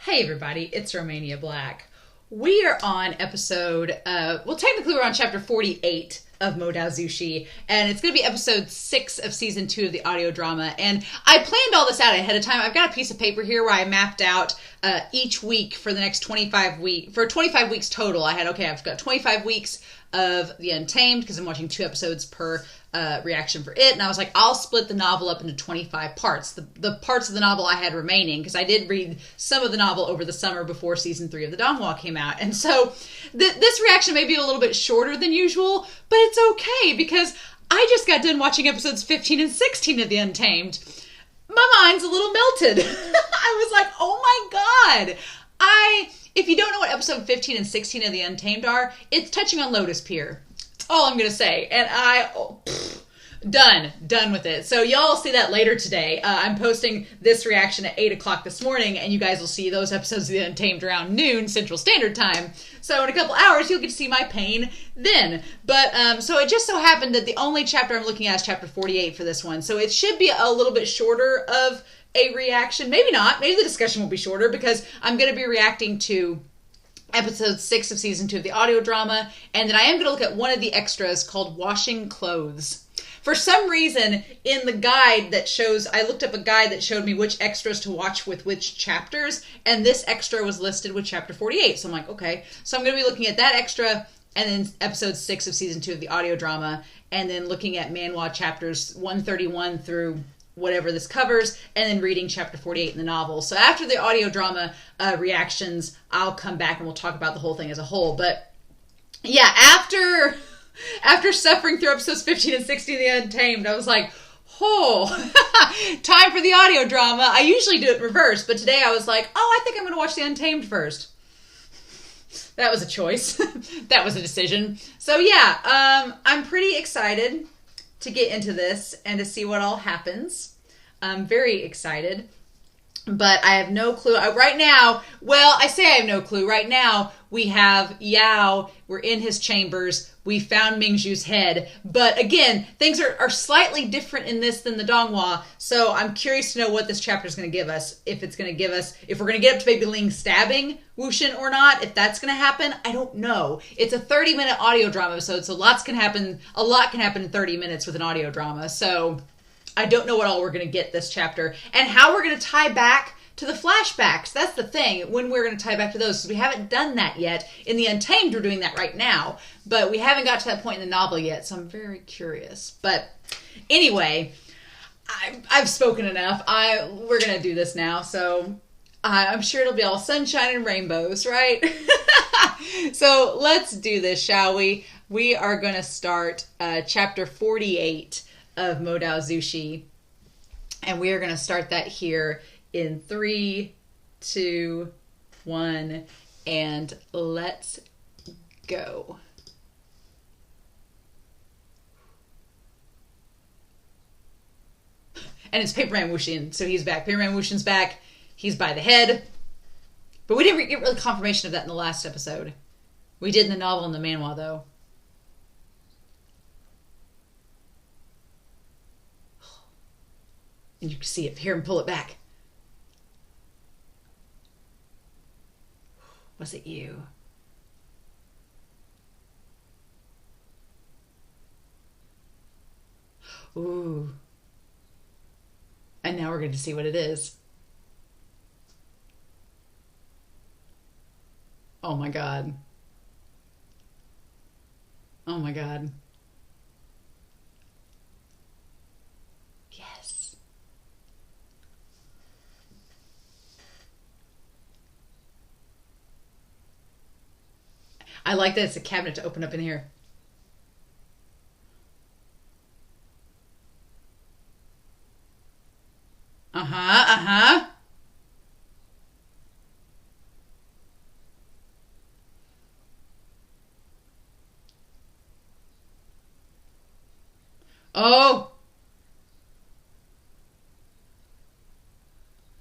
Hey everybody, it's Romania Black. We are on episode, technically we're on chapter 48 of Modao Zushi, and it's going to be episode 6 of season 2 of the audio drama. And I planned all this out ahead of time. I've got a piece of paper here where I mapped out each week for the next 25 weeks. For 25 weeks total, I've got 25 weeks of The Untamed, because I'm watching 2 episodes per reaction for it, and I was like, I'll split the novel up into 25 parts. The parts of the novel I had remaining, because I did read some of the novel over the summer before season 3 of the Donghua came out, and so this reaction may be a little bit shorter than usual, but it's okay, because I just got done watching episodes 15 and 16 of The Untamed. My mind's a little melted. I was like, oh my god! If you don't know what episode 15 and 16 of The Untamed are, it's touching on Lotus Pier. That's all I'm going to say. And done with it. So y'all will see that later today. I'm posting this reaction at 8 o'clock this morning, and you guys will see those episodes of The Untamed around noon Central Standard Time. So in a couple hours, you'll get to see my pain then. But, so it just so happened that the only chapter I'm looking at is chapter 48 for this one. So it should be a little bit shorter of a reaction. Maybe not. Maybe the discussion will be shorter, because I'm going to be reacting to episode 6 of season 2 of the audio drama, and then I am going to look at one of the extras called Washing Clothes. For some reason, in the guide that shows, I looked up a guide that showed me which extras to watch with which chapters, and this extra was listed with chapter 48. So I'm like, okay. So I'm going to be looking at that extra, and then episode 6 of season 2 of the audio drama, and then looking at Manhua chapters 131 through whatever this covers, and then reading chapter 48 in the novel. So after the audio drama reactions, I'll come back and we'll talk about the whole thing as a whole. But yeah, after suffering through episodes 15 and 16 of The Untamed, I was like, oh, time for the audio drama. I usually do it in reverse, but today I was like, oh, I think I'm going to watch The Untamed first. That was a choice. That was a decision. So yeah, I'm pretty excited to get into this and to see what all happens. I'm very excited, but I have no clue. Right now, I say I have no clue. Right now, we have Yao. We're in his chambers. We found Mingjue's head. But again, things are slightly different in this than the Donghua, so I'm curious to know what this chapter is going to give us. If we're going to get up to Baby Ling stabbing WuXian or not, if that's going to happen, I don't know. It's a 30-minute audio drama episode, so a lot can happen in 30 minutes with an audio drama, so I don't know what all we're going to get this chapter, and how we're going to tie back to the flashbacks. That's the thing, when we're going to tie back to those, because we haven't done that yet. In The Untamed, we're doing that right now, but we haven't got to that point in the novel yet, so I'm very curious. But anyway, I've spoken enough. We're going to do this now, so I'm sure it'll be all sunshine and rainbows, right? So let's do this, shall we? We are going to start chapter 48 of Modao Zushi, and we are going to start that here in 3, 2, 1, and let's go. And it's Paperman WuXian, so he's back. Paperman WuXian's back. He's by the head. But we didn't get really confirmation of that in the last episode. We did in the novel and the manhwa, though. And you can see it. Hear him pull it back. Was it you? Ooh. And now we're going to see what it is. Oh my god. Oh my god. Yes. I like that it's a cabinet to open up in here. Uh-huh. Oh.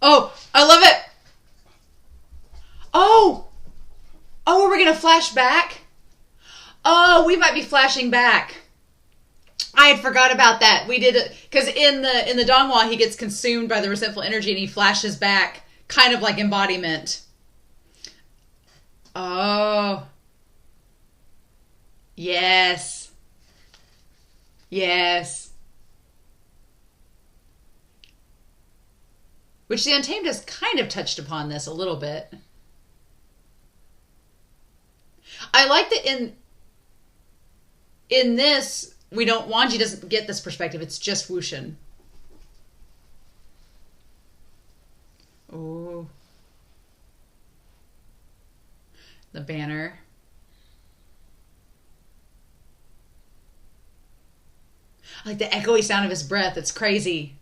Oh, I love it. Oh. Oh, are we going to flash back? Oh, we might be flashing back. I had forgot about that. We did it because in the Donghua he gets consumed by the resentful energy and he flashes back, kind of like embodiment. Oh. Yes. Yes. Which the Untamed has kind of touched upon this a little bit. I like that in this, Wanji doesn't get this perspective. It's just WuXian. Oh. The banner. I like the echoey sound of his breath. It's crazy.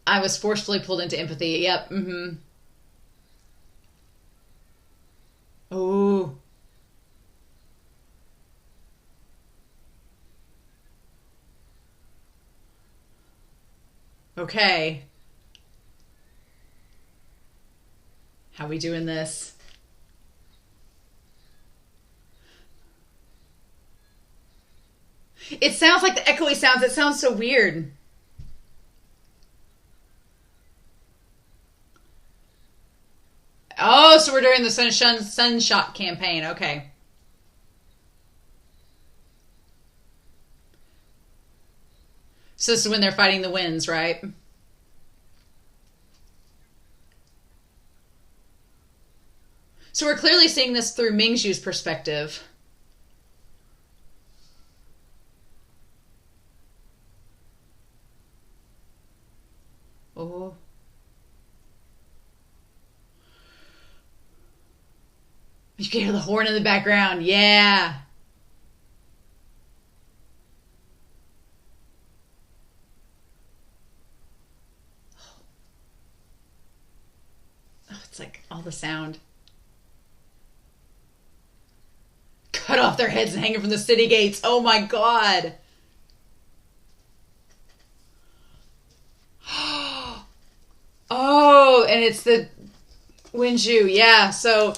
I was forcefully pulled into empathy. Yep. Mm-hmm. Oh. Okay. How we doing this? It sounds like the echoey sounds. It sounds so weird. Oh, so we're doing the Sunshot campaign. Okay. So this is when they're fighting the winds, right? So we're clearly seeing this through Mingjue's perspective. Oh. You can hear the horn in the background. Yeah. Oh, it's like all the sound. Cut off their heads and hanging from the city gates. Oh my god. Oh, and it's the Mingjue. Yeah, so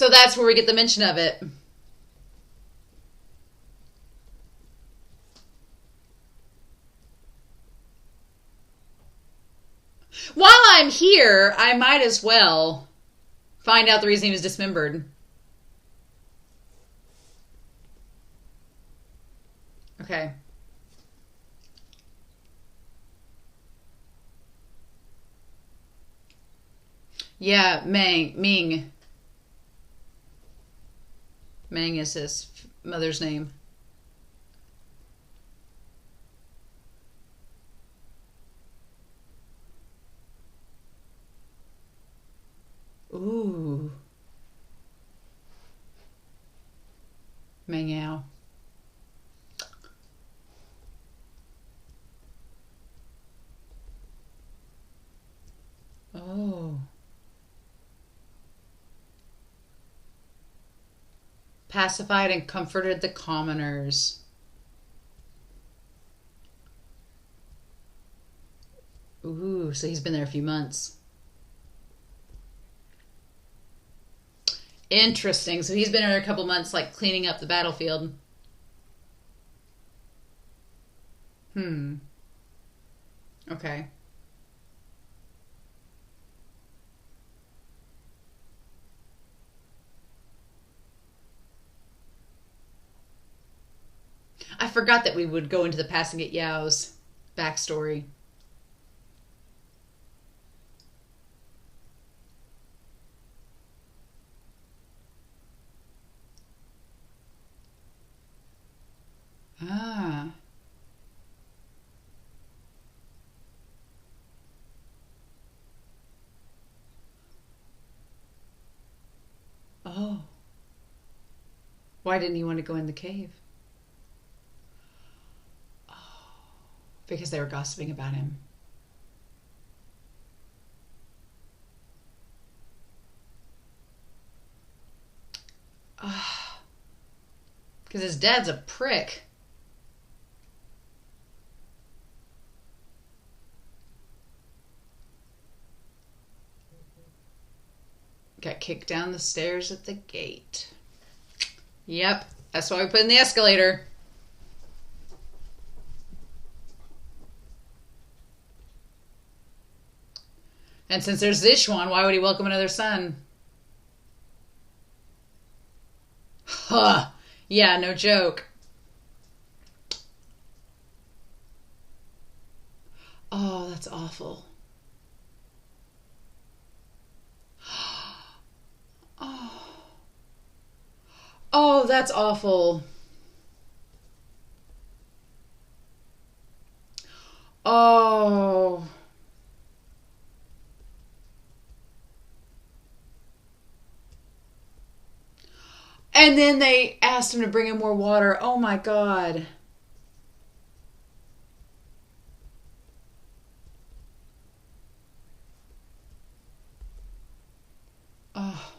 that's where we get the mention of it. While I'm here, I might as well find out the reason he was dismembered. Okay. Yeah, Ming. Meng is his mother's name. Ooh. Meng Yao. Oh. Pacified and comforted the commoners. Ooh, so he's been there a few months. Interesting. So he's been there a couple months, like cleaning up the battlefield. Okay. I forgot that we would go into the passing at Yao's backstory. Ah. Oh. Why didn't he want to go in the cave? Oh. Because they were gossiping about him. Ah. Because his dad's a prick. Got kicked down the stairs at the gate. Yep, that's why we put in the escalator. And since there's XiChen, why would he welcome another son? Huh. Yeah, no joke. Oh, that's awful. Oh. Oh, that's awful. Oh. And then they asked him to bring him more water. Oh my God. Oh.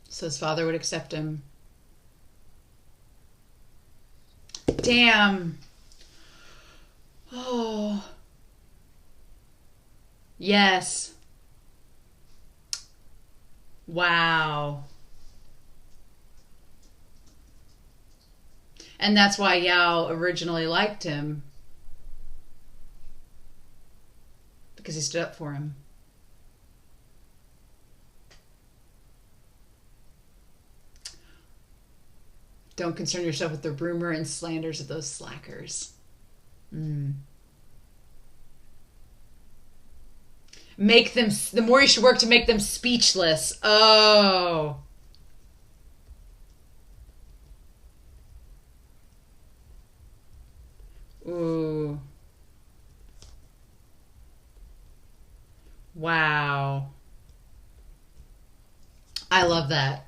So his father would accept him. Damn. Oh. Yes. Wow. And that's why Yao originally liked him. Because he stood up for him. Don't concern yourself with the rumor and slanders of those slackers. Make them, the more you should work to make them speechless. Oh. Ooh. Wow. I love that.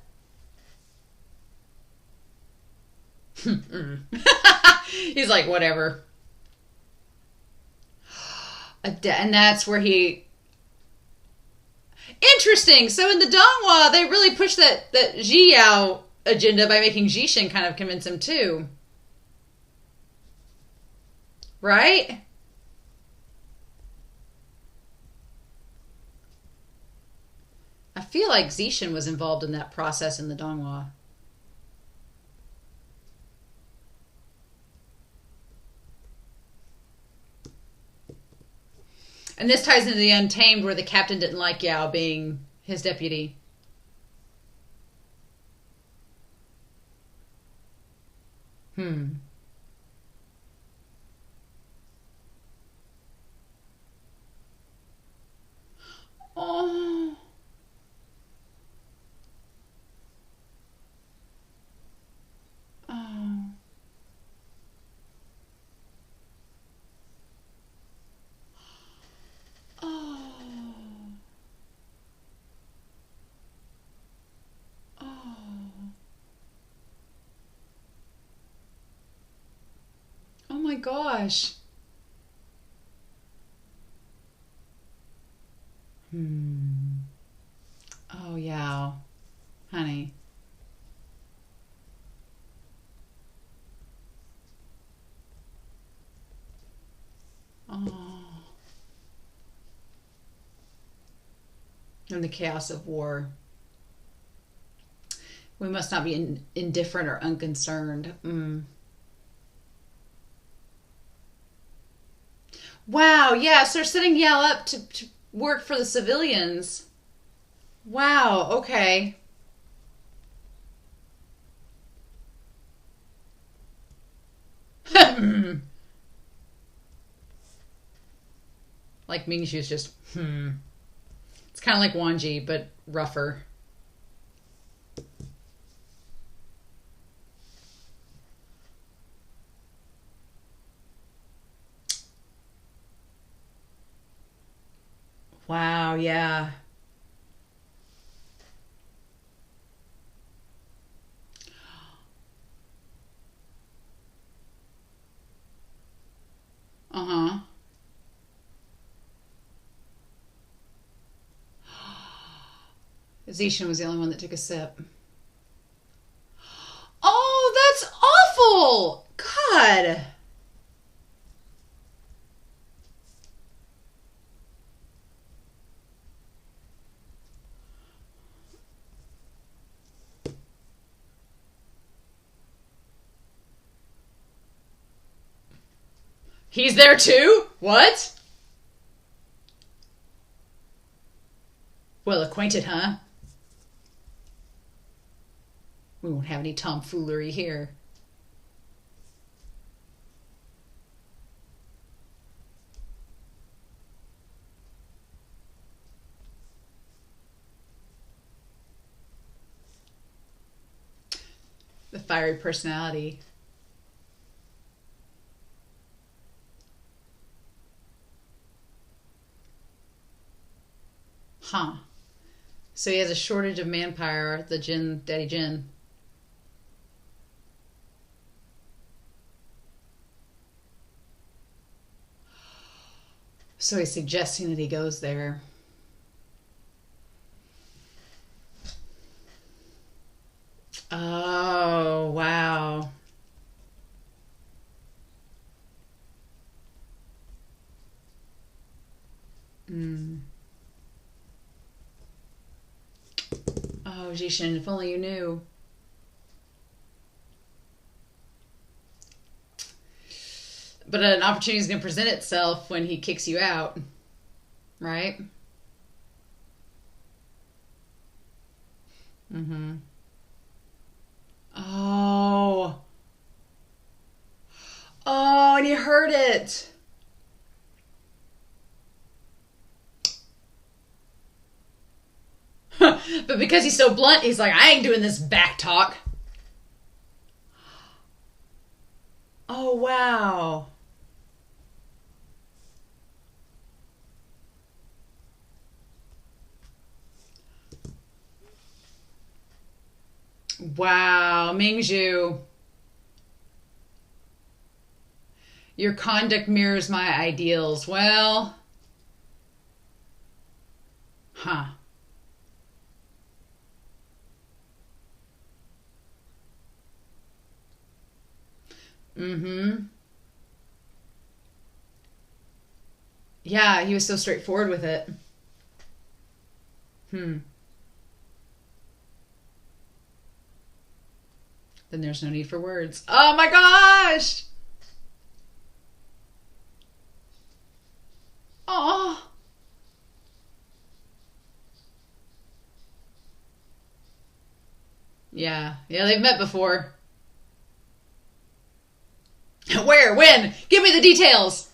He's like, whatever. And that's where he... Interesting. So in the Donghua, they really pushed that Zhiyao agenda by making XiChen kind of convince him too. Right? I feel like XiChen was involved in that process in the Donghua. And this ties into the Untamed, where the captain didn't like Yao being his deputy. Oh. Oh. Oh. Oh. Oh my gosh. Oh, yeah. Honey. Oh. And the chaos of war. We must not be indifferent or unconcerned. Wow, yeah, so they're setting Yao up to work for the civilians. Wow, okay. Like Mingjue's just, It's kind of like Wanji, but rougher. Wow, yeah. Uh-huh. XiChen was the only one that took a sip. Oh, that's awful! God! He's there too? What? Well acquainted, huh? We won't have any tomfoolery here. The fiery personality. Huh. So he has a shortage of manpower, the Jin, Daddy Jin. So he's suggesting that he goes there. Oh, wow. Mm. Oh, XiChen, if only you knew. But an opportunity is going to present itself when he kicks you out, right? Mm-hmm. Oh. Oh, and he heard it. But because he's so blunt, he's like, I ain't doing this back talk. Oh, wow. Wow, Mingjue. Your conduct mirrors my ideals. Well, huh. Mm-hmm. Yeah, he was so straightforward with it. Hmm. Then there's no need for words. Oh my gosh! Oh. Yeah. Yeah, they've met before. Where? When? Give me the details!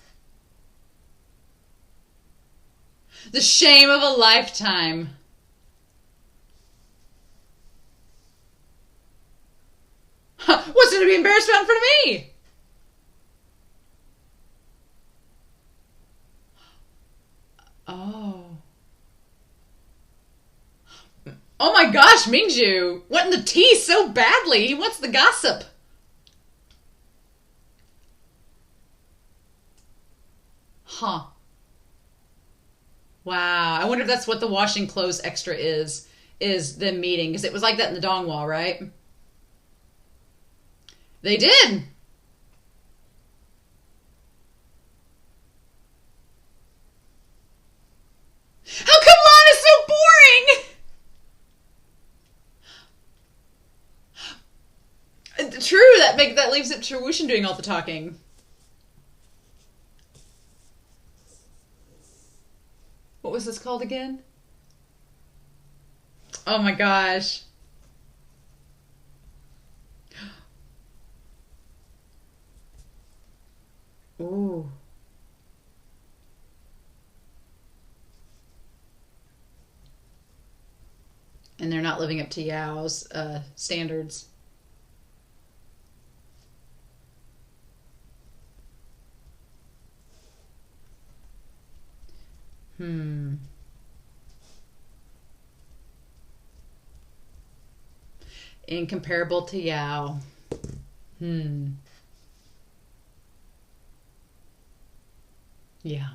The shame of a lifetime. What's it to be embarrassed about in front of me? Oh. Oh my gosh, Mingjue! Wanting the tea so badly. He wants the gossip. Huh. Wow. I wonder if that's what the washing clothes extra is them meeting. Because it was like that in the Dongwall, right? They did. How come Lon is so boring? True, that leaves it to WuXian doing all the talking. What was this called again? Oh my gosh. Ooh. And they're not living up to Yao's standards. Hmm. Incomparable to Yao. Hmm. Yeah.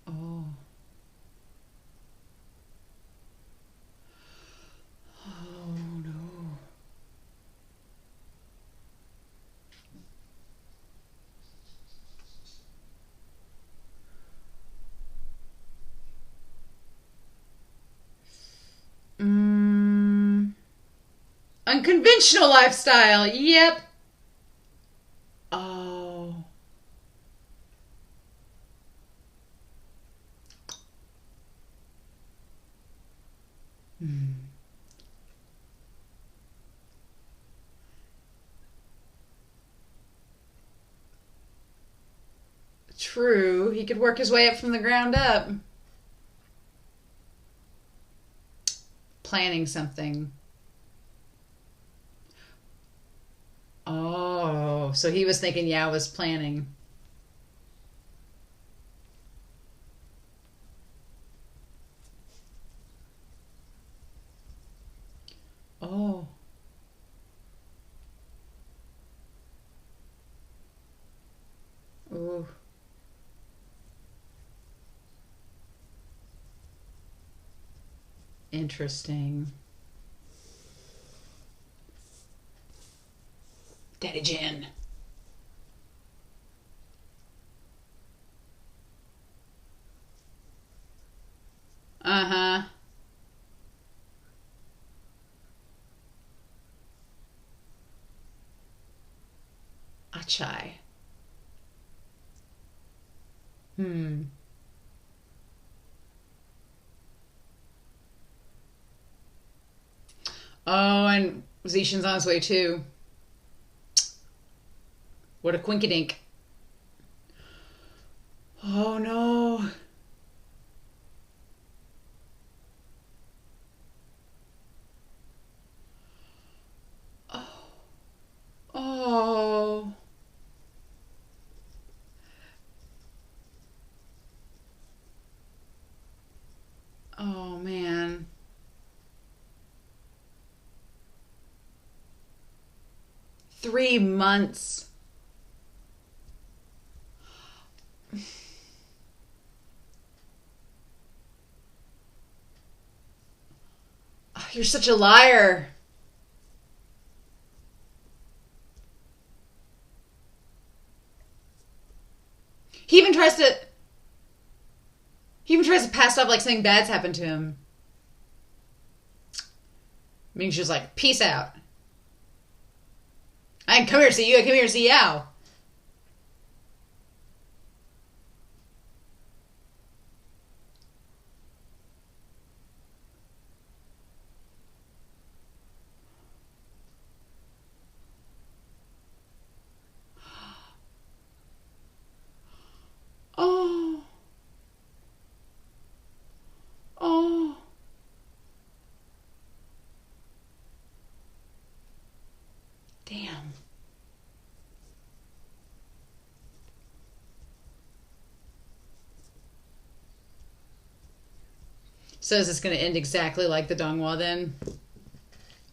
Oh. Oh no. Mm. Unconventional lifestyle. Yep. Oh. True. He could work his way up from the ground up. Planning something. Oh, so he was thinking Yao was planning. Oh. Ooh. Interesting. Daddy Jin. Uh-huh. Achai. Hmm. Oh, and XiChen's on his way too. What a quinkydink. Oh no. Oh. Oh man. 3 months. Oh, you're such a liar. He even tries to he even tries to pass off like something bad's happened to him. Mingjue's like, peace out. I didn't come here to see you, I came here to see Yao. Oh. Oh. Damn. So is this going to end exactly like the Donghua then?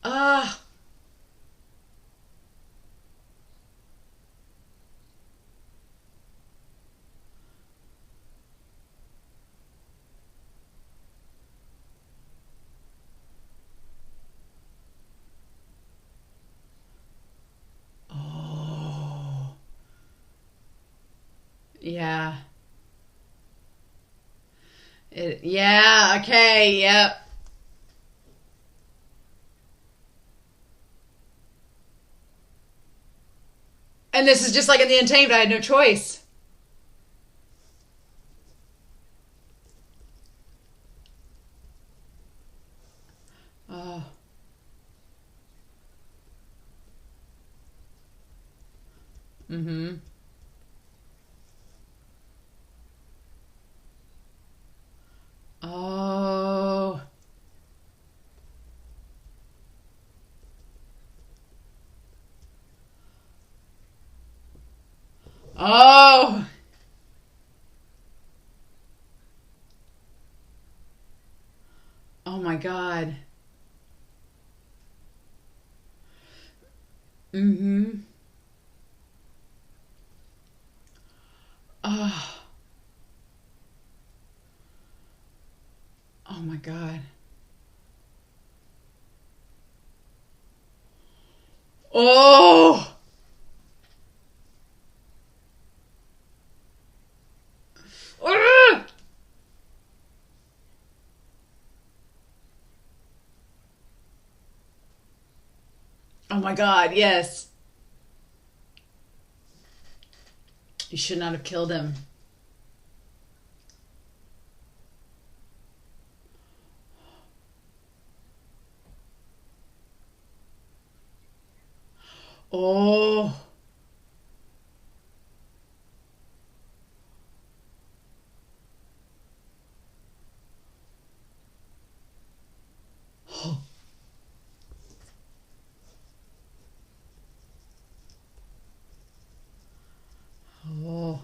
Ah. Oh. Yeah. Yeah, okay, yep. And this is just like in the Untamed, I had no choice. Oh. Mm-hmm. Oh. Oh. Oh my God. Mm-hmm. Oh. Oh my God. Oh. Ah! Oh my God, yes. You should not have killed him. Oh. Oh. Oh.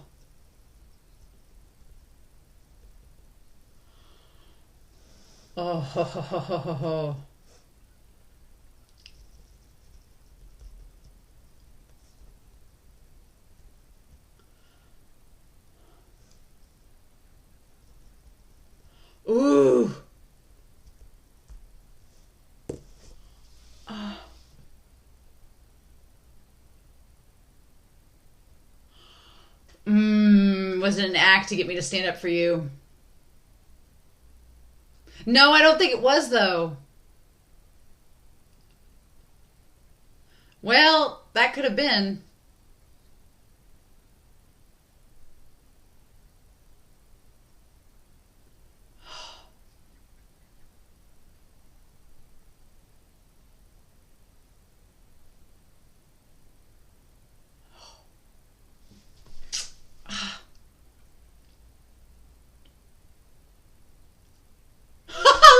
Ho, ho, ho, ho, ho, ho. Ooh. Was it an act to get me to stand up for you? No, I don't think it was, though. Well, that could have been.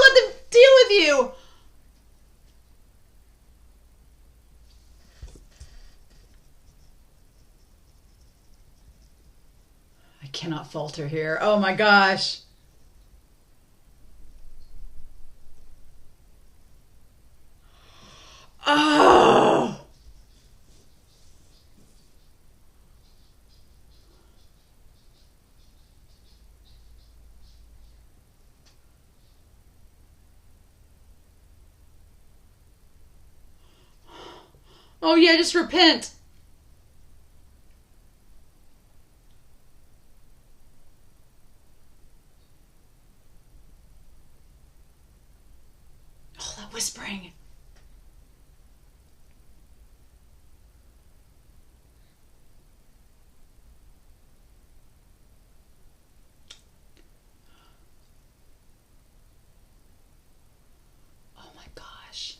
Let them deal with you. I cannot falter here. Oh my gosh. Oh. Oh yeah, just repent. Oh, that whispering. Oh my gosh.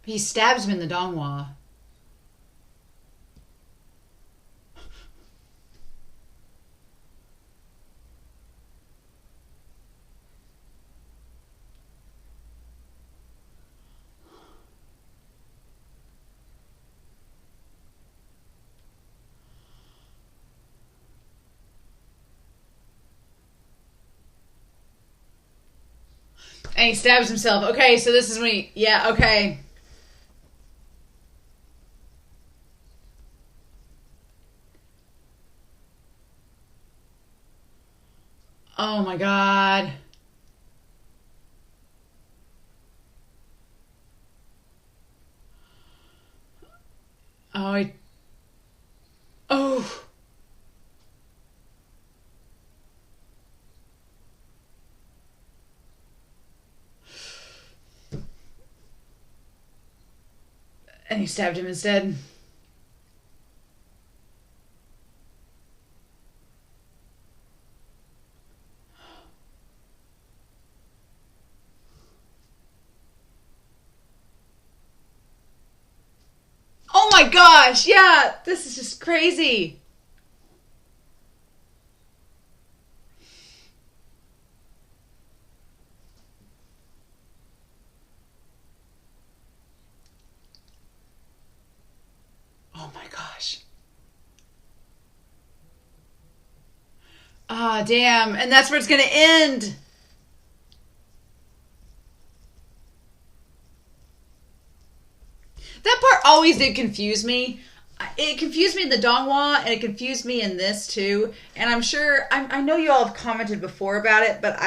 He stabs him in the donghua. And he stabs himself. Okay, so this is when he... Yeah, okay. Oh my god. Oh, Oh. And he stabbed him instead. Oh my gosh, yeah, this is just crazy. Oh my gosh. Ah, damn. And that's where it's going to end. That part always did confuse me. It confused me in the donghua, and it confused me in this too. And I'm sure I know you all have commented before about it, but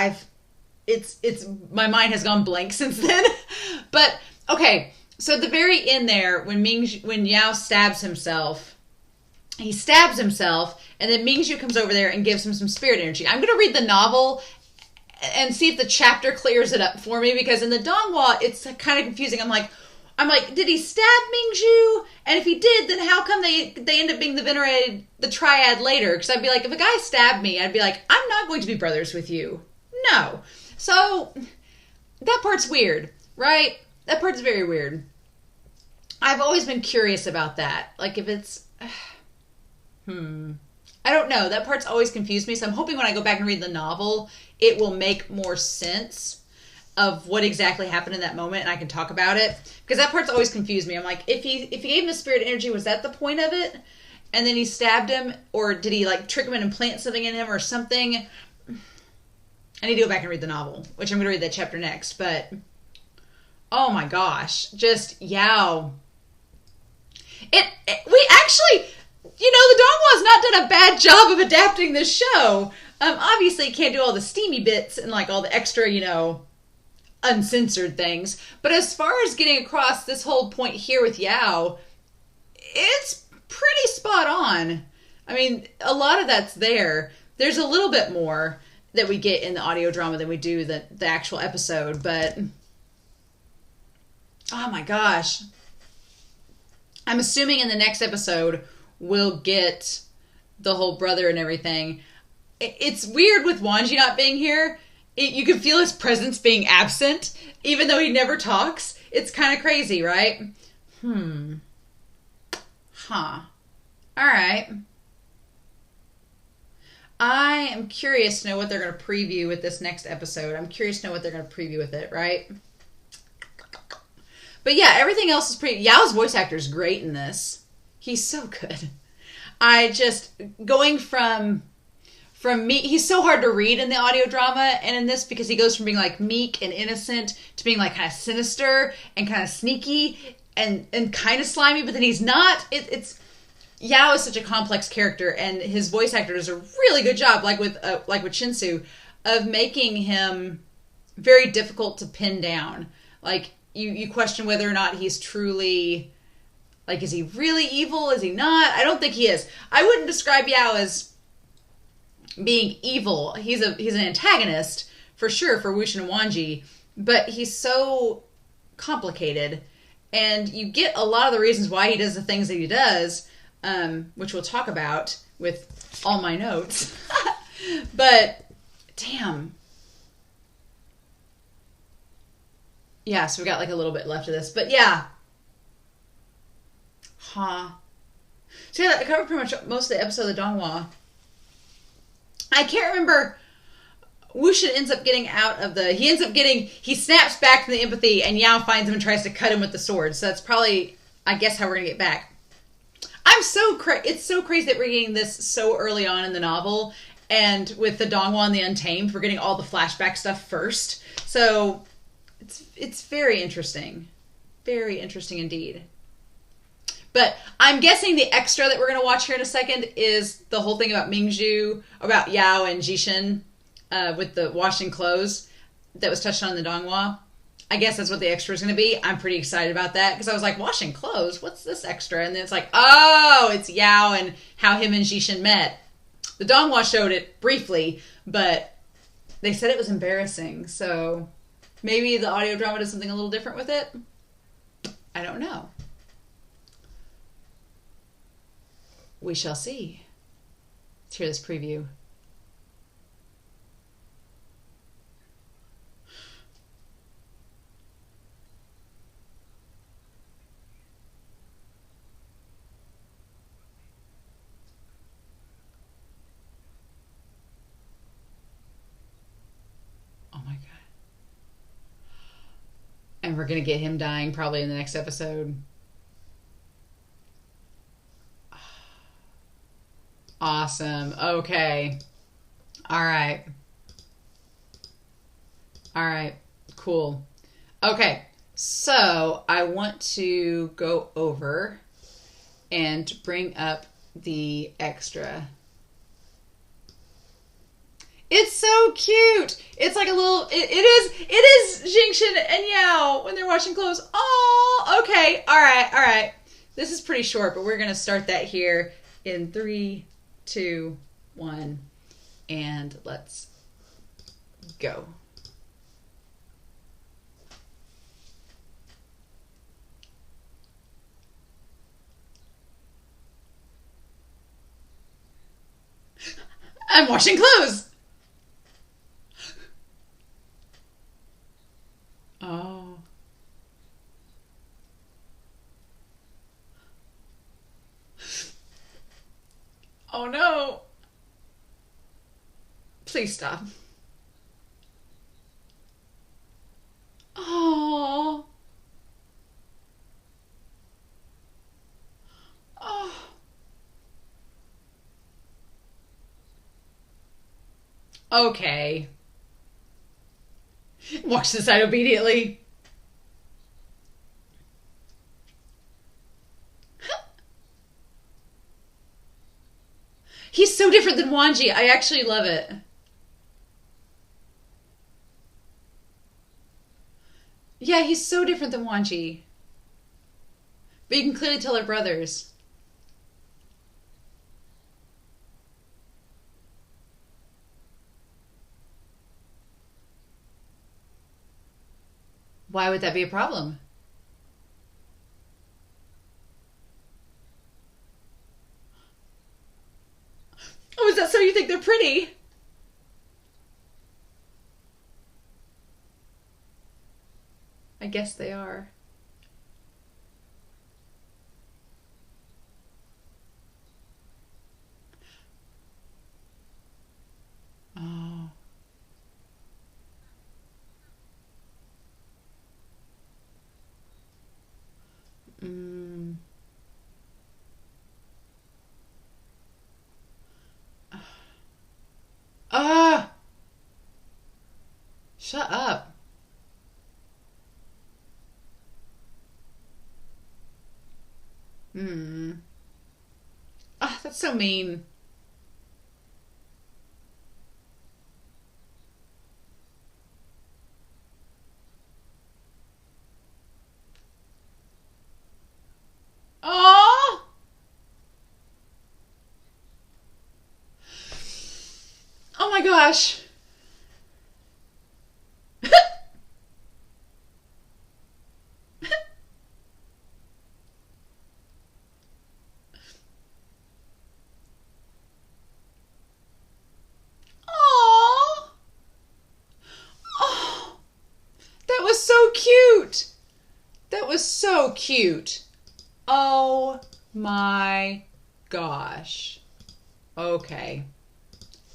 it's my mind has gone blank since then. But okay, so at the very end there, when Yao stabs himself, he stabs himself, and then Mingjue comes over there and gives him some spirit energy. I'm going to read the novel and see if the chapter clears it up for me, because in the donghua, it's kind of confusing. I'm like, I'm like, did he stab Mingjue? And if he did, then how come they end up being the triad later? Because I'd be like, if a guy stabbed me, I'd be like, I'm not going to be brothers with you. No. So that part's weird, right? That part's very weird. I've always been curious about that. Like if it's, I don't know. That part's always confused me. So I'm hoping when I go back and read the novel, it will make more sense of what exactly happened in that moment, and I can talk about it, because that part's always confused me. I'm like, if he gave him the spirit energy, was that the point of it? And then he stabbed him, or did he like trick him and implant something in him or something? I need to go back and read the novel, which I'm going to read that chapter next. But oh my gosh, just Yao. We actually, the Donghua's not done a bad job of adapting this show. Obviously, can't do all the steamy bits and like all the extra, uncensored things. But as far as getting across this whole point here with Yao, it's pretty spot on. I mean, a lot of that's there. There's a little bit more that we get in the audio drama than we do the actual episode, but oh my gosh. I'm assuming in the next episode we'll get the whole brother and everything. It's weird with Wanji not being here. You can feel his presence being absent, even though he never talks. It's kind of crazy, right? All right. I am curious to know what they're going to preview with this next episode. I'm curious to know what they're going to preview with it, right? But yeah, everything else is pretty... Yao's voice actor is great in this. He's so good. Going from me, he's so hard to read in the audio drama and in this, because he goes from being like meek and innocent to being like kind of sinister and kind of sneaky and kind of slimy, but then he's not. Yao is such a complex character, and his voice actor does a really good job, like with Shinsu, of making him very difficult to pin down. Like you question whether or not he's truly, like, is he really evil? Is he not? I don't think he is. I wouldn't describe Yao as being evil. He's an antagonist for sure for WuXian and Wanji, but he's so complicated, and you get a lot of the reasons why he does the things that he does, which we'll talk about with all my notes. But damn, yeah. So we got like a little bit left of this, but yeah, So yeah, I covered pretty much most of the episode of the Donghua. I can't remember. WuXian ends up getting he snaps back from the empathy, and Yao finds him and tries to cut him with the sword. So that's probably, I guess, how we're gonna get back. It's so crazy that we're getting this so early on in the novel, and with the Donghua and the Untamed, we're getting all the flashback stuff first. So it's very interesting. Very interesting indeed. But I'm guessing the extra that we're going to watch here in a second is the whole thing about Mingjue, about Yao and XiChen with the washing clothes that was touched on in the Donghua. I guess that's what the extra is going to be. I'm pretty excited about that, because I was like, washing clothes? What's this extra? And then it's like, oh, it's Yao and how him and XiChen met. The Donghua showed it briefly, but they said it was embarrassing. So maybe the audio drama does something a little different with it. I don't know. We shall see. Let's hear this preview. Oh my God. And we're going to get him dying probably in the next episode. Awesome. Okay. All right. Cool. Okay. So I want to go over and bring up the extra. It's so cute. It's like a little, it is XiChen and Yao when they're washing clothes. Oh, okay. All right. This is pretty short, but we're going to start that here in 3, 2, 1, and let's go. I'm washing clothes. Oh. Oh no. Please stop. Oh. Oh. Okay. Walks to the side obediently. He's so different than Wanji. I actually love it. Yeah, he's so different than Wanji. But you can clearly tell they're brothers. Why would that be a problem? Oh, is that so you think they're pretty? I guess they are. Oh. Mm. Ah! Shut up. Hmm. Ah, that's so mean. Oh! Oh my gosh. Oh! Oh! That was so cute. That was so cute. Oh my gosh. Okay.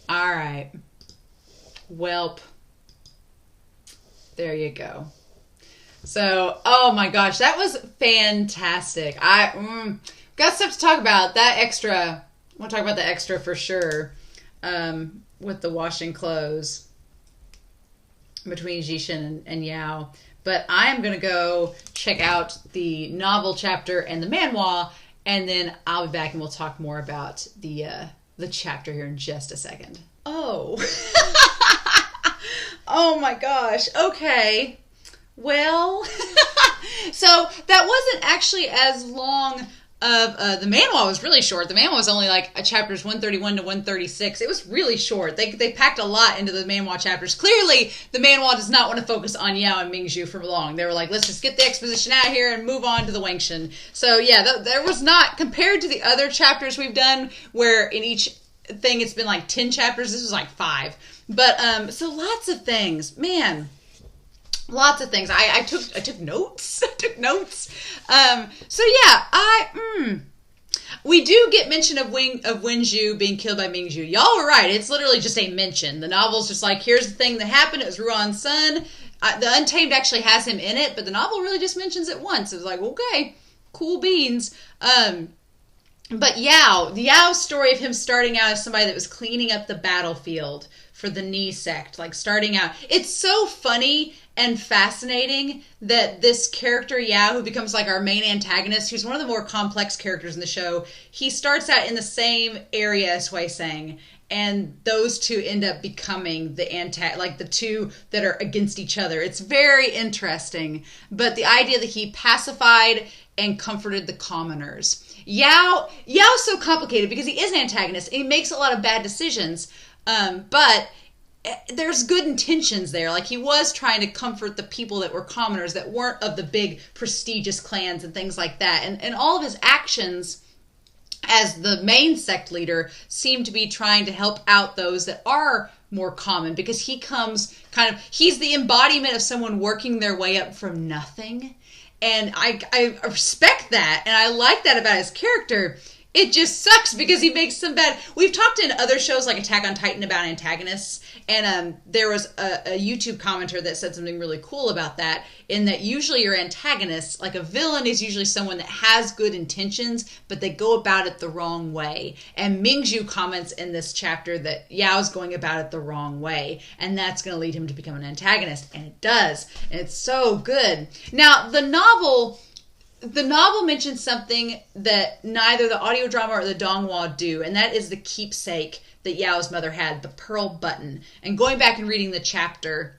All right. Welp. There you go. So, oh my gosh, that was fantastic. Got stuff to talk about. That extra, I want to talk about the extra for sure. With the washing clothes between XiChen and Yao. But I'm going to go check out the novel chapter and the manhwa, and then I'll be back and we'll talk more about the chapter here in just a second. Oh. Oh my gosh. Okay. Well, so that wasn't actually as long of the manhwa was really short. The manhwa was only like chapters 131 to 136. It was really short. They packed a lot into the manhwa chapters. Clearly, the manhwa does not want to focus on Yao and Mingjue for long. They were like, let's just get the exposition out here and move on to the WuXian. So yeah, there was not, compared to the other chapters we've done, where in each thing it's been like 10 chapters, this was like 5. But so lots of things, man. Lots of things. I took notes. I took notes. So yeah, we do get mention of Wenju being killed by Mingjue. Y'all were right. It's literally just a mention. The novel's just like, here's the thing that happened. It was Ruan's son. The Untamed actually has him in it, but the novel really just mentions it once. It was like, okay, cool beans. But the Yao story of him starting out as somebody that was cleaning up the battlefield for the Ni sect, like starting out. It's so funny and fascinating that this character, Yao, who becomes like our main antagonist, who's one of the more complex characters in the show, he starts out in the same area as Hui Sang, and those two end up becoming the like the two that are against each other. It's very interesting. But the idea that he pacified and comforted the commoners. Yao's so complicated because he is an antagonist and he makes a lot of bad decisions. But there's good intentions there. Like, he was trying to comfort the people that were commoners, that weren't of the big prestigious clans and things like that. And all of his actions as the main sect leader, seem to be trying to help out those that are more common, because he comes he's the embodiment of someone working their way up from nothing. And I respect that, and I like that about his character. It just sucks because he makes some bad... We've talked in other shows like Attack on Titan about antagonists, and there was a YouTube commenter that said something really cool about that, in that usually your antagonist, like a villain, is usually someone that has good intentions, but they go about it the wrong way. And Mingjue comments in this chapter that Yao's going about it the wrong way, and that's going to lead him to become an antagonist, and it does. And it's so good. Now, the novel mentions something that neither the audio drama or the donghua do, and that is the keepsake that Yao's mother had, the pearl button. And going back and reading the chapter,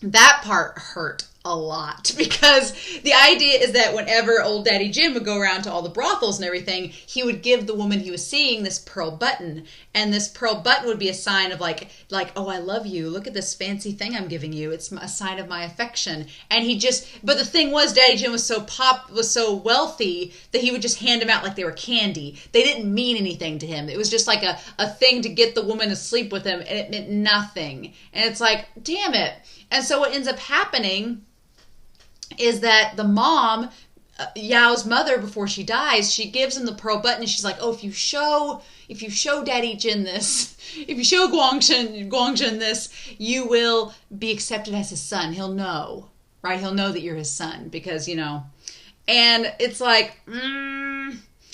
that part hurt a lot, because the idea is that whenever old Daddy Jin would go around to all the brothels and everything, he would give the woman he was seeing this pearl button, and this pearl button would be a sign of like, oh, I love you, look at this fancy thing I'm giving you, it's a sign of my affection. And but the thing was, Daddy Jin was so wealthy that he would just hand them out like they were candy. They didn't mean anything to him. It was just like a thing to get the woman to sleep with him, and it meant nothing. And it's like, damn it. And so what ends up happening is that the mom, Yao's mother, before she dies, she gives him the pearl button, and she's like, oh, if you show Daddy Jin this, if you show Guangzhen this, you will be accepted as his son. He'll know, right? He'll know that you're his son, because, and it's like,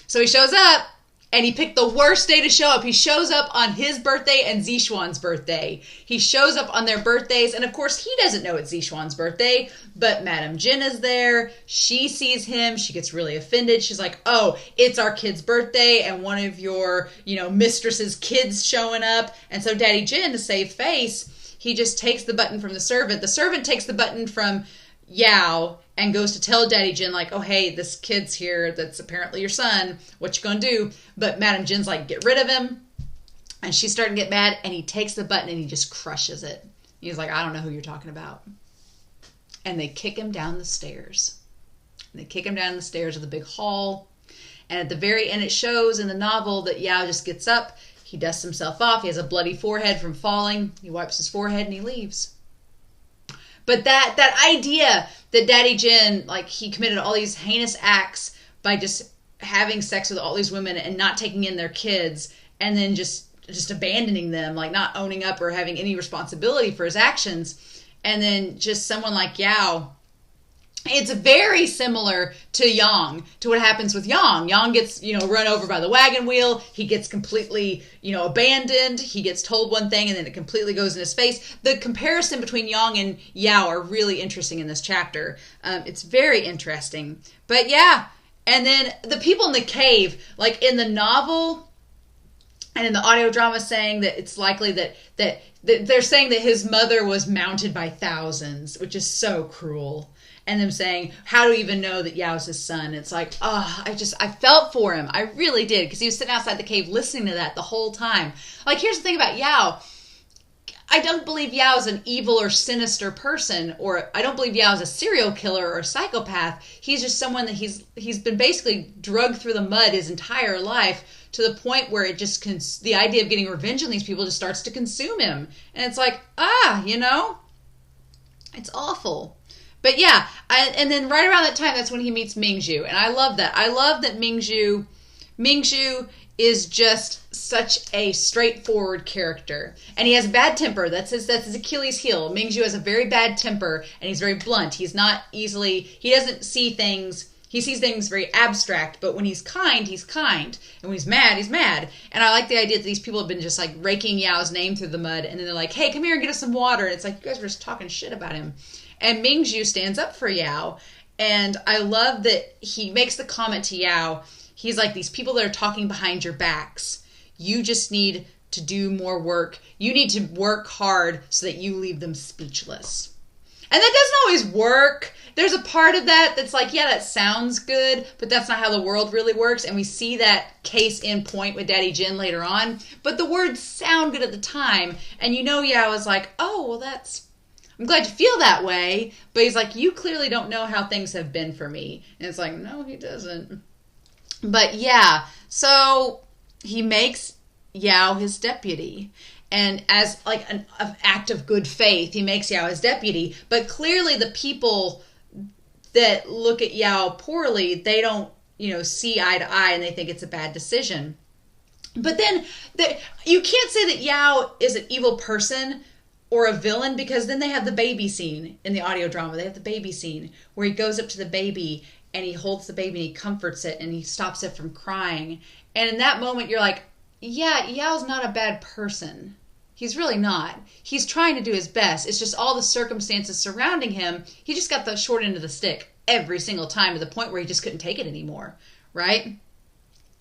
So he shows up, and he picked the worst day to show up. He shows up on his birthday and Zixuan's birthday. He shows up on their birthdays, and of course he doesn't know it's Zixuan's birthday, but Madame Jin is there. She sees him. She gets really offended. She's like, oh, it's our kid's birthday, and one of your, mistress's kids showing up. And so Daddy Jin, to save face, he just takes the button from the servant. The servant takes the button from Yao and goes to tell Daddy Jin, like, oh, hey, this kid's here that's apparently your son. What you gonna do? But Madame Jin's like, get rid of him. And she's starting to get mad, and he takes the button and he just crushes it. He's like, I don't know who you're talking about. And they kick him down the stairs. And they kick him down the stairs of the big hall. And at the very end, it shows in the novel that Yao just gets up. He dusts himself off. He has a bloody forehead from falling. He wipes his forehead and he leaves. But that idea that Daddy Jin, like, he committed all these heinous acts by just having sex with all these women and not taking in their kids, and then just abandoning them, like not owning up or having any responsibility for his actions, and then just someone like Yao. It's very similar to Yang, to what happens with Yang. Yang gets, run over by the wagon wheel. He gets completely, abandoned. He gets told one thing and then it completely goes in his face. The comparison between Yang and Yao are really interesting in this chapter. It's very interesting. But yeah, and then the people in the cave, like in the novel and in the audio drama, saying that it's likely that they're saying that his mother was mounted by thousands, which is so cruel. And them saying, how do we even know that Yao's his son? It's like, I felt for him. I really did. Because he was sitting outside the cave listening to that the whole time. Like, here's the thing about Yao. I don't believe Yao is an evil or sinister person. Or I don't believe Yao is a serial killer or a psychopath. He's just someone that he's been basically drugged through the mud his entire life, to the point where it just the idea of getting revenge on these people just starts to consume him. And it's like, it's awful. But yeah, and then right around that time, that's when he meets Mingjue. And I love that. I love that Mingjue is just such a straightforward character. And he has a bad temper. That's his Achilles heel. Mingjue has a very bad temper, and he's very blunt. He doesn't see things, he sees things very abstract, but when he's kind, he's kind. And when he's mad, he's mad. And I like the idea that these people have been just like raking Yao's name through the mud, and then they're like, hey, come here and get us some water. And it's like, you guys were just talking shit about him. And Mingjue stands up for Yao. And I love that he makes the comment to Yao. He's like, these people that are talking behind your backs, you just need to do more work. You need to work hard so that you leave them speechless. And that doesn't always work. There's a part of that that's like, yeah, that sounds good, but that's not how the world really works. And we see that case in point with Daddy Jin later on. But the words sound good at the time. And Yao is like, oh, well, I'm glad you feel that way. But he's like, you clearly don't know how things have been for me. And it's like, no, he doesn't. But yeah, So he makes Yao his deputy. And as like an act of good faith, he makes Yao his deputy. But clearly the people that look at Yao poorly, they don't, see eye to eye, and they think it's a bad decision. But then you can't say that Yao is an evil person or a villain, because then they have the baby scene in the audio drama. They have the baby scene where he goes up to the baby and he holds the baby and he comforts it and he stops it from crying. And in that moment, you're like, yeah, Yao's not a bad person. He's really not. He's trying to do his best. It's just all the circumstances surrounding him. He just got the short end of the stick every single time, to the point where he just couldn't take it anymore, right?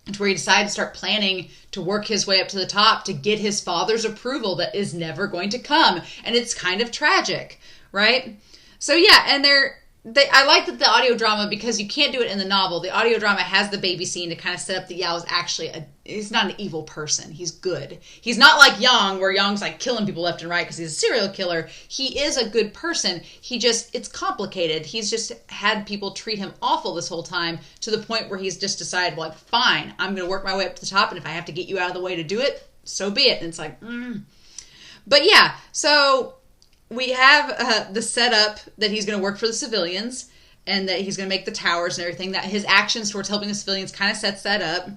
And where he decided to start planning to work his way up to the top to get his father's approval that is never going to come. And it's kind of tragic, right? So yeah, and I like that the audio drama, because you can't do it in the novel. The audio drama has the baby scene to kind of set up that Yao is actually he's not an evil person. He's good. He's not like Yang, where Yang's like killing people left and right because he's a serial killer. He is a good person. It's complicated. He's just had people treat him awful this whole time, to the point where he's just decided, like, fine, I'm going to work my way up to the top, and if I have to get you out of the way to do it, so be it. And it's like, But yeah, so we have the setup that he's going to work for the civilians, and that he's going to make the towers and everything. That his actions towards helping the civilians kind of sets that up.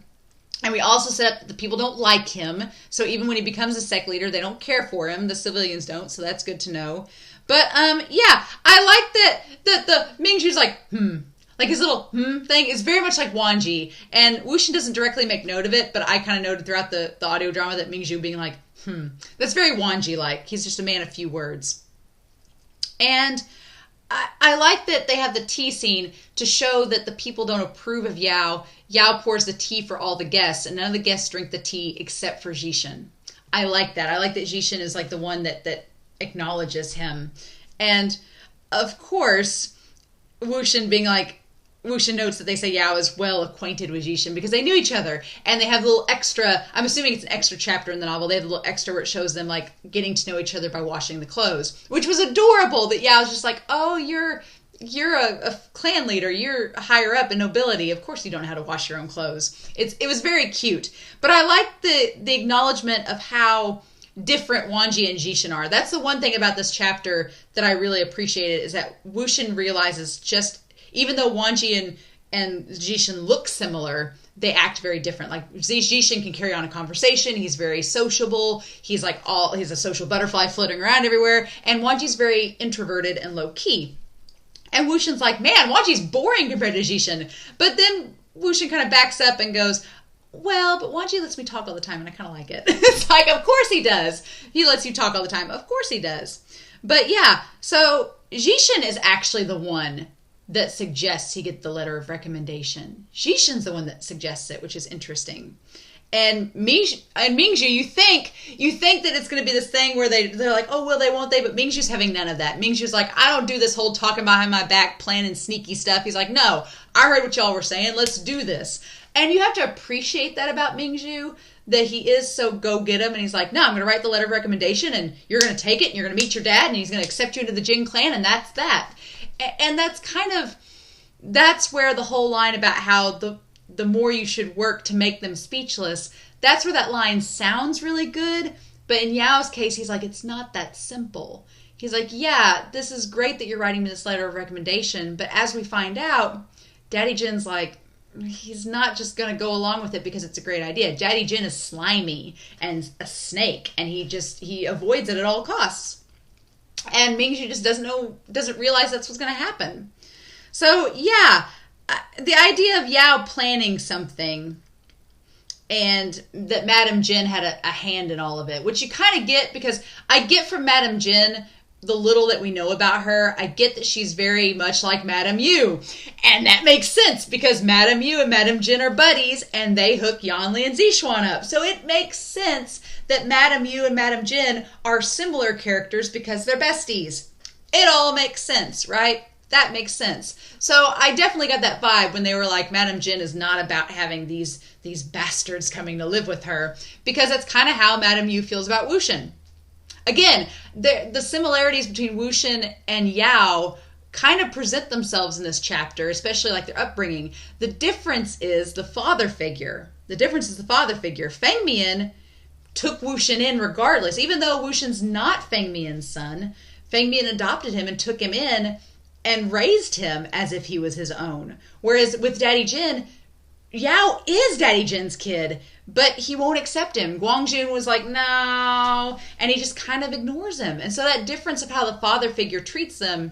And we also set up that the people don't like him. So even when he becomes a sect leader, they don't care for him. The civilians don't. So that's good to know. But yeah, I like that the Mingjue's like, Like his little thing is very much like Wanji. And WuXian doesn't directly make note of it, but I kind of noted throughout the audio drama that Mingjue being like, That's very Wanji-like. He's just a man of few words. And I like that they have the tea scene to show that the people don't approve of Yao. Yao pours the tea for all the guests, and none of the guests drink the tea except for XiChen. I like that. I like that XiChen is like the one that acknowledges him. And of course, WuXian notes that they say Yao is well acquainted with XiChen because they knew each other. And they have a little extra, I'm assuming it's an extra chapter in the novel, they have a little extra where it shows them like getting to know each other by washing the clothes, which was adorable, that Yao's just like, oh, you're a clan leader, you're higher up in nobility, of course you don't know how to wash your own clothes. It was very cute. But I like the acknowledgement of how different Wanji and XiChen are. That's the one thing about this chapter that I really appreciated, is that WuXian realizes just, even though Wanji and XiChen look similar, they act very different. Like XiChen can carry on a conversation. He's very sociable. He's a social butterfly floating around everywhere. And Wanji's very introverted and low key. And WuXian's like, man, Wanji's boring compared to XiChen. But then WuXian kind of backs up and goes, well, but Wanji lets me talk all the time and I kind of like it. It's like, of course he does. He lets you talk all the time. Of course he does. But yeah, so XiChen is actually the one that suggests he get the letter of recommendation. XiChen's the one that suggests it, which is interesting. And Mingjue, you think that it's going to be this thing where they're like, oh, will they, won't they? But Mingjue's having none of that. Mingjue's like, I don't do this whole talking behind my back, planning sneaky stuff. He's like, no, I heard what y'all were saying. Let's do this. And you have to appreciate that about Mingjue, that he is so go get him. And he's like, no, I'm going to write the letter of recommendation and you're going to take it and you're going to meet your dad and he's going to accept you into the Jin clan and that's that. And that's where the whole line about how the more you should work to make them speechless, that's where that line sounds really good. But in Yao's case, he's like, it's not that simple. He's like, yeah, this is great that you're writing me this letter of recommendation. But as we find out, Daddy Jin's like, he's not just going to go along with it because it's a great idea. Daddy Jin is slimy and a snake, and he avoids it at all costs. And Mingjue just doesn't realize that's what's going to happen. So, yeah, the idea of Yao planning something and that Madame Jin had a hand in all of it, which you kind of get, because I get from Madame Jin the little that we know about her, I get that she's very much like Madame Yu. And that makes sense because Madame Yu and Madame Jin are buddies and they hook Yanli and Zixuan up. So it makes sense that Madame Yu and Madame Jin are similar characters because they're besties. It all makes sense, right? That makes sense. So I definitely got that vibe when they were like, Madame Jin is not about having these bastards coming to live with her, because that's kind of how Madame Yu feels about WuXian. Again, the similarities between WuXian and Yao kind of present themselves in this chapter, especially like their upbringing. The difference is the father figure. The difference is the father figure. Feng Mian took WuXian in regardless. Even though WuXian's not Feng Mian's son, Feng Mian adopted him and took him in and raised him as if he was his own. Whereas with Daddy Jin, Yao is Daddy Jin's kid, but he won't accept him. Guangjun was like, no, and he just kind of ignores him. And so that difference of how the father figure treats them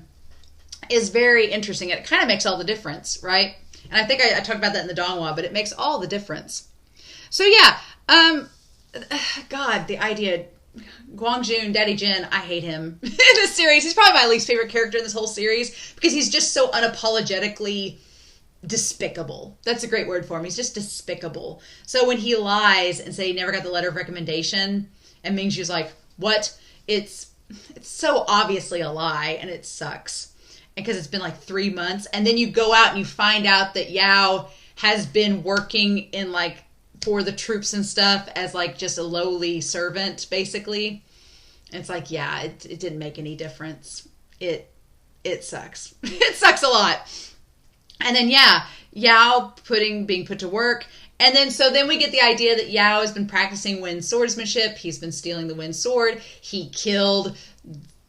is very interesting. It kind of makes all the difference, right? And I think I talked about that in the Donghua, but it makes all the difference. So yeah, God, the idea, Guangjun, Daddy Jin, I hate him in this series. He's probably my least favorite character in this whole series because he's just so unapologetically despicable. That's a great word for him. He's just despicable. So when he lies and say he never got the letter of recommendation, and Mingju's like, what? It's so obviously a lie, and it sucks. And because it's been like 3 months, and then you go out and you find out that Yao has been working in like for the troops and stuff as like just a lowly servant, basically. And it's like, yeah, it didn't make any difference. It sucks. It sucks a lot. And then, yeah, Yao being put to work. And then we get the idea that Yao has been practicing wind swordsmanship. He's been stealing the wind sword. He killed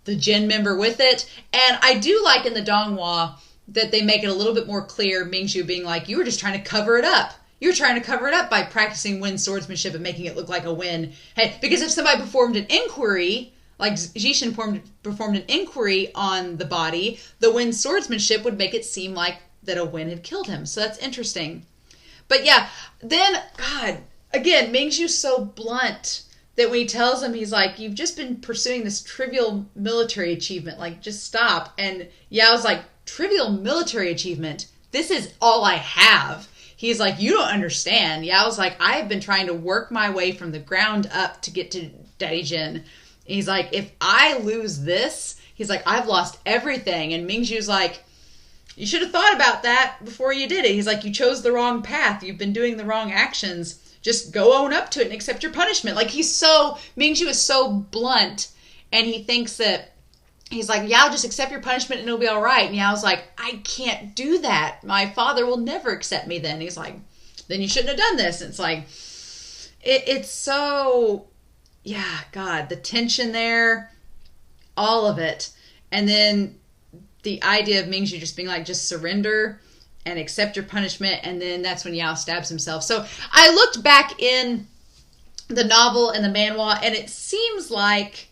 the Jin member with it. And I do like in the Donghua that they make it a little bit more clear, Mingjue being like, you were just trying to cover it up. You're trying to cover it up by practicing wind swordsmanship and making it look like a win. Hey, because if somebody performed an inquiry, like XiChen performed an inquiry on the body, the wind swordsmanship would make it seem like that a Wen had killed him. So that's interesting. But yeah, then, God, again, Mingju's so blunt that when he tells him, he's like, you've just been pursuing this trivial military achievement. Like, just stop. And Yao's like, trivial military achievement? This is all I have. He's like, you don't understand. Yao's like, I've been trying to work my way from the ground up to get to Daddy Jin. And he's like, if I lose this, he's like, I've lost everything. And Mingju's like, you should have thought about that before you did it. He's like, you chose the wrong path. You've been doing the wrong actions. Just go own up to it and accept your punishment. Like, Mingjue is so blunt, and he thinks that, he's like, Yao, just accept your punishment and it'll be all right. And Yao's like, I can't do that. My father will never accept me then. He's like, then you shouldn't have done this. And it's like, it's so, yeah, God, the tension there, all of it. And then the idea of Mingjue just being like, just surrender and accept your punishment. And then that's when Yao stabs himself. So I looked back in the novel and the manhwa, and it seems like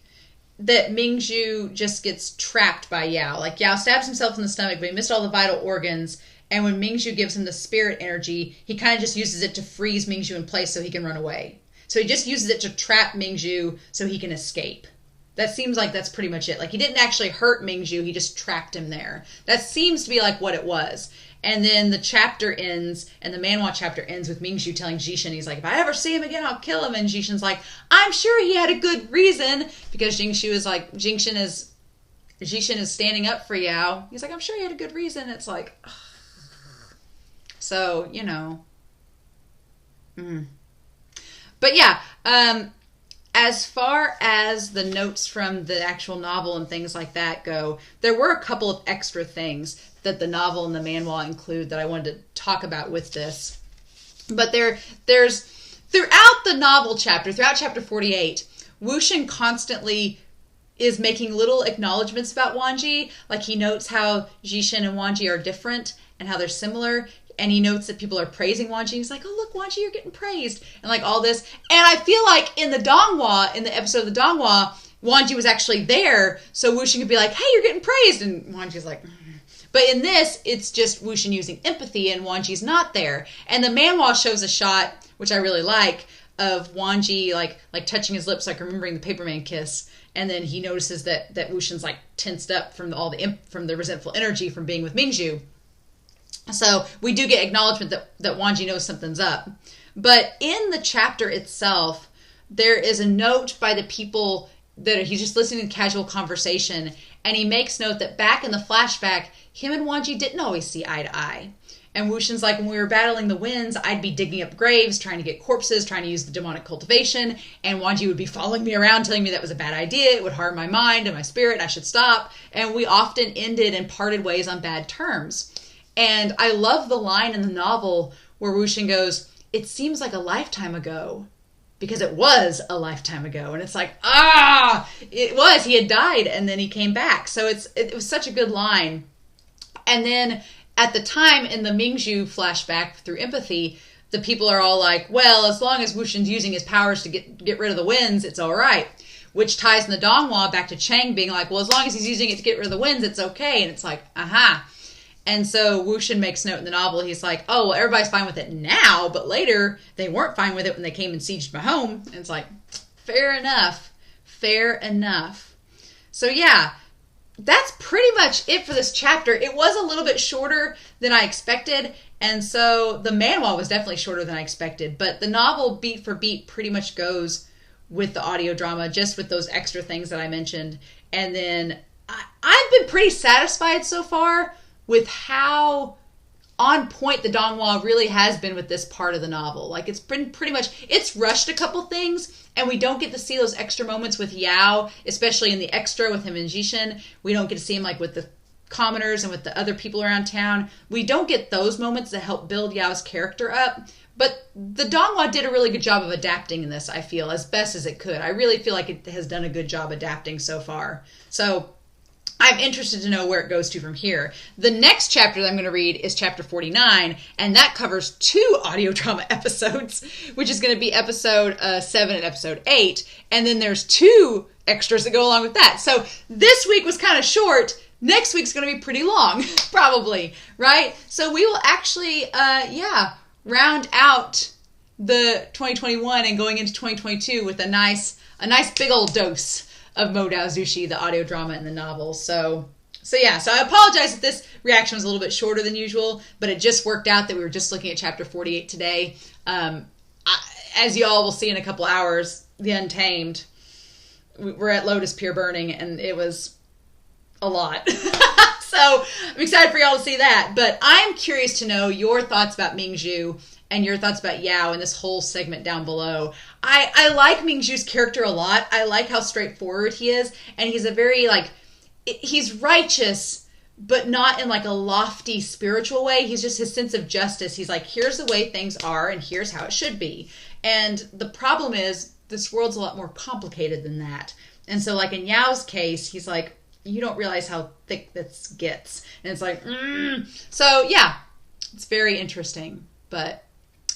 that Mingjue just gets trapped by Yao. Like, Yao stabs himself in the stomach, but he missed all the vital organs. And when Mingjue gives him the spirit energy, he kind of just uses it to freeze Mingjue in place so he can run away. So he just uses it to trap Mingjue so he can escape. That seems like that's pretty much it. Like, he didn't actually hurt Mingjue, he just trapped him there. That seems to be like what it was. And then the chapter ends, and the manhwa chapter ends with Mingjue telling XiChen, he's like, if I ever see him again, I'll kill him. And XiChen's like, I'm sure he had a good reason, because XiChen is standing up for Yao. He's like, I'm sure he had a good reason. It's like, ugh. So, you know. But yeah, as far as the notes from the actual novel and things like that go, there were a couple of extra things that the novel and the manhwa include that I wanted to talk about with this. But there's throughout the novel chapter, throughout chapter 48, WuXian constantly is making little acknowledgments about Wanji. Like, he notes how XiChen and Wanji are different and how they're similar. And he notes that people are praising Wanji. He's like, oh, look, Wanji, you're getting praised. And like all this. And I feel like in the Donghua, in the episode of the Donghua, Wanji was actually there. So WuXian could be like, hey, you're getting praised. And Wanji's like, But in this, it's just WuXian using empathy and Wanji's not there. And the manhwa shows a shot, which I really like, of Wanji like touching his lips, like remembering the Paperman kiss. And then he notices that WuXian's like tensed up from from the resentful energy from being with Mingjue. So we do get acknowledgement that Wanji knows something's up. But in the chapter itself, there is a note by the people that he's just listening to casual conversation, and he makes note that back in the flashback, him and Wanji didn't always see eye to eye. And WuXian's like, when we were battling the winds, I'd be digging up graves, trying to get corpses, trying to use the demonic cultivation, and Wanji would be following me around, telling me that was a bad idea, it would harm my mind and my spirit, and I should stop. And we often ended and parted ways on bad terms. And I love the line in the novel where WuXian goes, it seems like a lifetime ago. Because it was a lifetime ago. And it's like, it was. He had died and then he came back. So it was such a good line. And then at the time in the Mingjue flashback through empathy, the people are all like, well, as long as WuXian's using his powers to get rid of the winds, it's all right. Which ties in the Donghua back to Chang being like, well, as long as he's using it to get rid of the winds, it's okay. And it's like, aha. And so WuXian makes note in the novel. He's like, oh, well, everybody's fine with it now, but later they weren't fine with it when they came and sieged my home. And it's like, fair enough. Fair enough. So yeah, that's pretty much it for this chapter. It was a little bit shorter than I expected. And so the manhwa was definitely shorter than I expected. But the novel, beat for beat, pretty much goes with the audio drama, just with those extra things that I mentioned. And then I've been pretty satisfied so far with how on point the Donghua really has been with this part of the novel. Like, it's been pretty much, it's rushed a couple things, and we don't get to see those extra moments with Yao, especially in the extra with him and XiChen. We don't get to see him like with the commoners and with the other people around town. We don't get those moments that help build Yao's character up. But the Donghua did a really good job of adapting in this, I feel, as best as it could. I really feel like it has done a good job adapting so far. So I'm interested to know where it goes to from here. The next chapter that I'm going to read is chapter 49, and that covers 2 audio drama episodes, which is going to be episode 7 and episode 8, and then there's 2 extras that go along with that. So this week was kind of short. Next week's going to be pretty long, probably, right? So we will actually, round out the 2021 and going into 2022 with a nice big old dose of Mo Dao Zushi, the audio drama and the novel. So I apologize if this reaction was a little bit shorter than usual, but it just worked out that we were just looking at chapter 48 today. As y'all will see in a couple hours, The Untamed, we're at Lotus Pier burning, and it was a lot. So I'm excited for y'all to see that. But I'm curious to know your thoughts about Mingjue and your thoughts about Yao in this whole segment down below. I like Mingjue's character a lot. I like how straightforward he is. And he's a very, he's righteous, but not in, a lofty spiritual way. He's just his sense of justice. He's like, here's the way things are, and here's how it should be. And the problem is, this world's a lot more complicated than that. And so, in Yao's case, he's like, you don't realize how thick this gets. And it's like, So, yeah, it's very interesting. But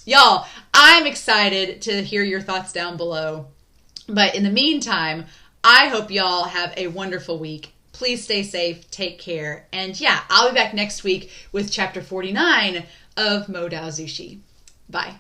y'all, I'm excited to hear your thoughts down below. But in the meantime, I hope y'all have a wonderful week. Please stay safe, take care, and yeah, I'll be back next week with chapter 49 of Mo Dao Zushi. Bye.